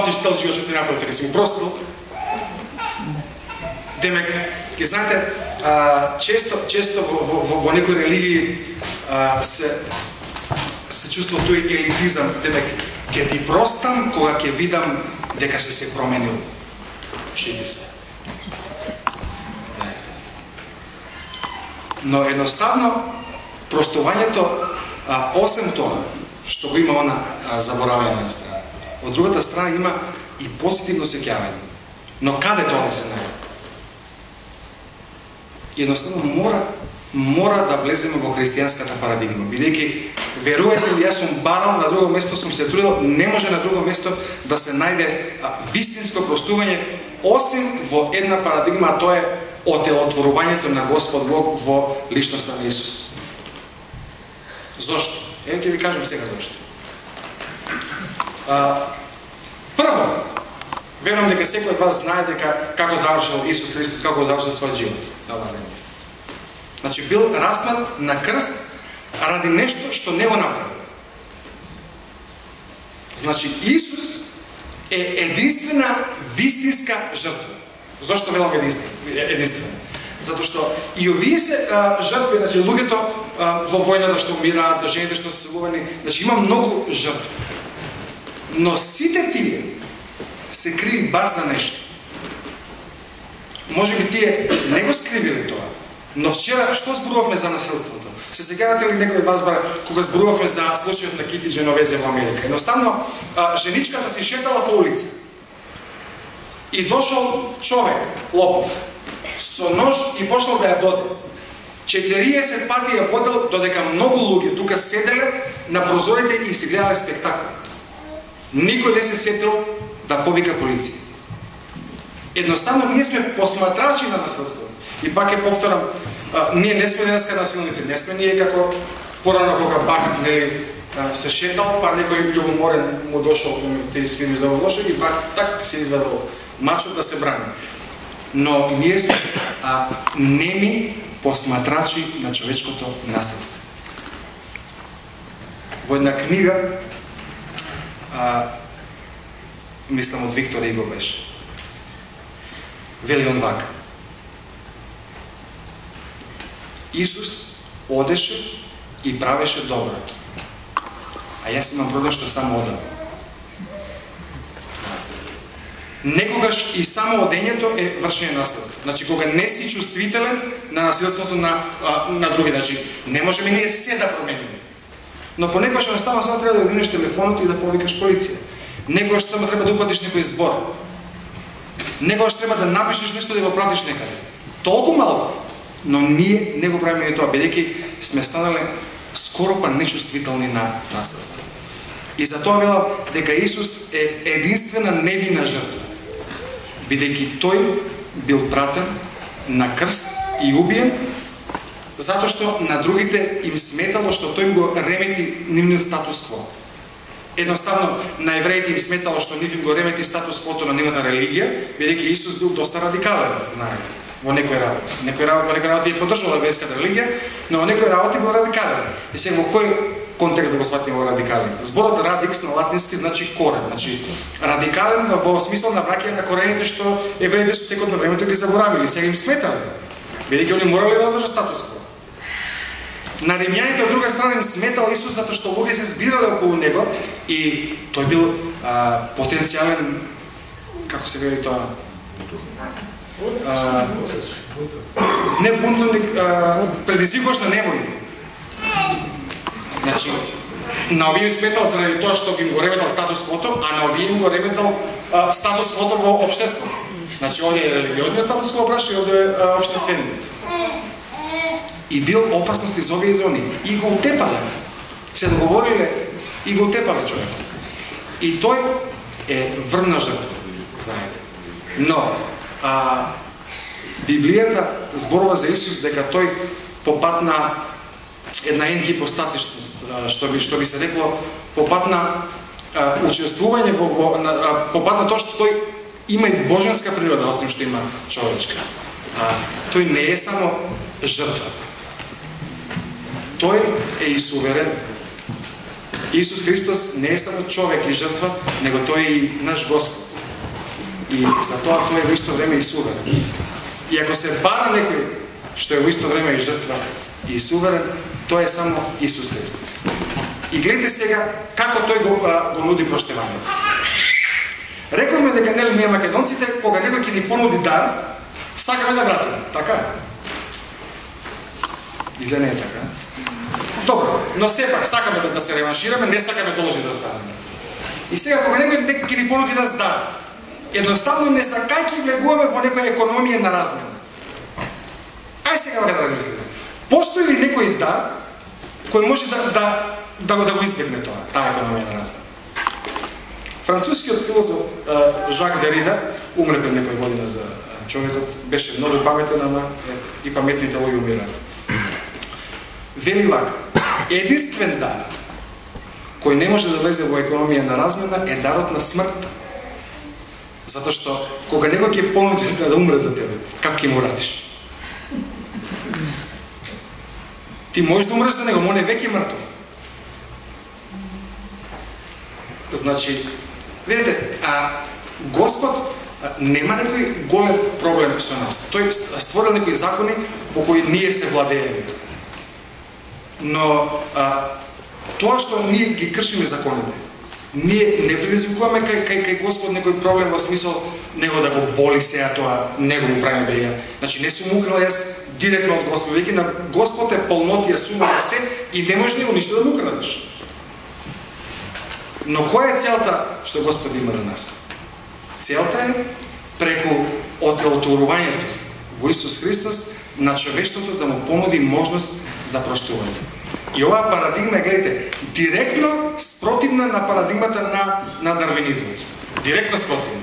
ти цел живот што ти направил, дека си му простил. Демек, ќе знаете, често во некои религии се чувства тој елитизам, демек, ќе ти простам кога ќе видам дека се променил. Шити се. Но едноставно, простувањето, осем тоа, што го има она заборавање на страна, од другата страна има и позитивно сеќавање. Но каде тоа не се најде? Едноставно мора да влеземе во христијанската парадигма, бидејќи верувајте ли, јас сум барал, на друго место сум се трудил, не може на друго место да се најде вистинско простување, осим во една парадигма, а тоа е отелотворувањето на Господ Бог во личноста на Исус. Зошто? Еве ќе ви кажам сега зошто. Прво, верувам дека секој од вас знае дека како завршил Исус Христос, како завршил својот живот на оваа земја. Значи бил распнат на крст ради нешто што не го направил. Значи Исус е единствена вистинска жртва. Зошто велам единствена? Затоа што и овие се жртви, значи луѓето во војната што умираат, жените што се силувани, значи има многу жртви. Но сите тие се криви бар за нешто. Може би тие не го скривиле тоа, но вчера што зборувавме за насилството? Се сеќавате ли некој од вас кога зборувавме за случајот на Кити Дженовезе во Америка? Едноставно, женичката си шетала по улица и дошол човек, лопов, со нож и почнал да ја боде. 40 пати ја бодел, додека многу луѓе тука седеле на прозорите и си гледале спектакл. Никој не се сетил да повика полиција. Едноставно, ние сме посматрачи на насилството. И пак ќе повторам, ние не сме денеска насилници, не сме ние како порано кога Бак се шетал, па некој љубоморен му дошол, тези свиниш да му дошол и Бак так се изведал мачот да се брани. Но ние сме неми посматрачи на човечкото насилство. Во една книга, мислам од Виктор Иго беше, вели он вака: Исус одеше и правеше добро, а јас имам проблем што само одам. Некогаш и само одењето е вршење насилство. Значи, кога не си чувствителен на насилството на други, значи, не можеме ние се да промениме. Но понекогаш едноставно само треба да дигнеш телефонот и да повикаш полиција. Некогаш само треба да упатиш некој збор. Некогаш треба да напишеш нешто да го пратиш некаде. Толку малку, но ние не го правиме и тоа, бидејќи сме станале скоро па нечувствителни на насилство. И затоа велам дека Исус е единствена невина жртва, бидејќи тој бил пратен на крст и убиен, затоа што на другите им сметало што тој го ремети нивниот статус-кво. Едноставно, на евреите им сметало што нив им го ремети статус-квото на нивната религија, бидејќи Исус бил доста радикален, знаете, во некои работи. Во некои работи е поддржувал еврејската религија, но во некои работи бил радикален. И сега во кој контекст да го сватиме во радикален? Зборот радикс на латински значи корен. Значи, радикален во смисол на враќање на корените што евреите со текот на времето ги заборавили. Сега им сметале, бидејќи они морале да одржат статус-кво. На римјаните од друга страна им сметал Исус затоа што луѓе се збирале околу него и тој бил потенцијален, како се вели тоа? Не бунтовник, предизвикуваш на неволи. Значи, на овие им сметал заради тоа што ги го реметал статус-квото, а на овие им го реметал статус-квото во општеството. Значи, овде е религиозниот статус-кво браш и овде е општествениот. И бил опасности за овие и за они. И го утепале. Се договориле и го утепале човек. И тој е врна жртва, знаете. Но, Библијата зборува за Исус дека тој попадна една енхипостатичност, што би се рекло, попадна учествување попадна тоа што тој има и боженска природа, освен што има човечка. Тој не е само жртва. Тој е и суверен. Исус Христос не е само човек и жртва, него тој е и наш Господ. И затоа тој е во исто време и суверен. И ако се бара некој што е во исто време и жртва и суверен, тој е само Исус Христос. И гледайте сега како тој го нуди проштевањето. Рековме дека нели ние македонците, кога некој ќе ни понуди дар, сакаме да вратиме, така? Изгледа не е така. Добро, но сепак сакаме да се реваншираме, не сакаме должни да останеме. И сега кога некој ќе ни понуди нас дар, едноставно не сакајќи влегуваме во некоја економија на размена. Ај сега да размислиме. Постои ли некој дар кој може да го избегне таа економија на размена? Францускиот филозоф Жак Дерида, умре пред некој година за човекот, беше многу паметен, ама и паметните луѓе умираат. Вели вака: единствен дар кој не може да влезе во економија на размена е дарот на смртта. Затоа што кога некој ќе понуди да умре за тебе, како ќе му радиш? Ти можеш да умреш за него, но он е веќе мртов. Значи, видите, Господ нема некој голем проблем со нас. Тој створил некои закони по кои ние се владееме. Но тоа што ние ги кршиме законите, ние не предизвикуваме кај Господ некој проблем во смисол него да го боли сега тоа, него му прави брега. Значи не сум украл јас директно од Господ, веќе на Господ е полнотија, сума се и не можеш него ништо да му крадеш. Но која е целта што Господ има на нас? Целта е преку отелтурувањето во Исус Христос на човештвото да му понуди можност за проштување. И оваа парадигма е, гледайте, директно спротивна на парадигмата на дарвинизмот. Директно спротивна.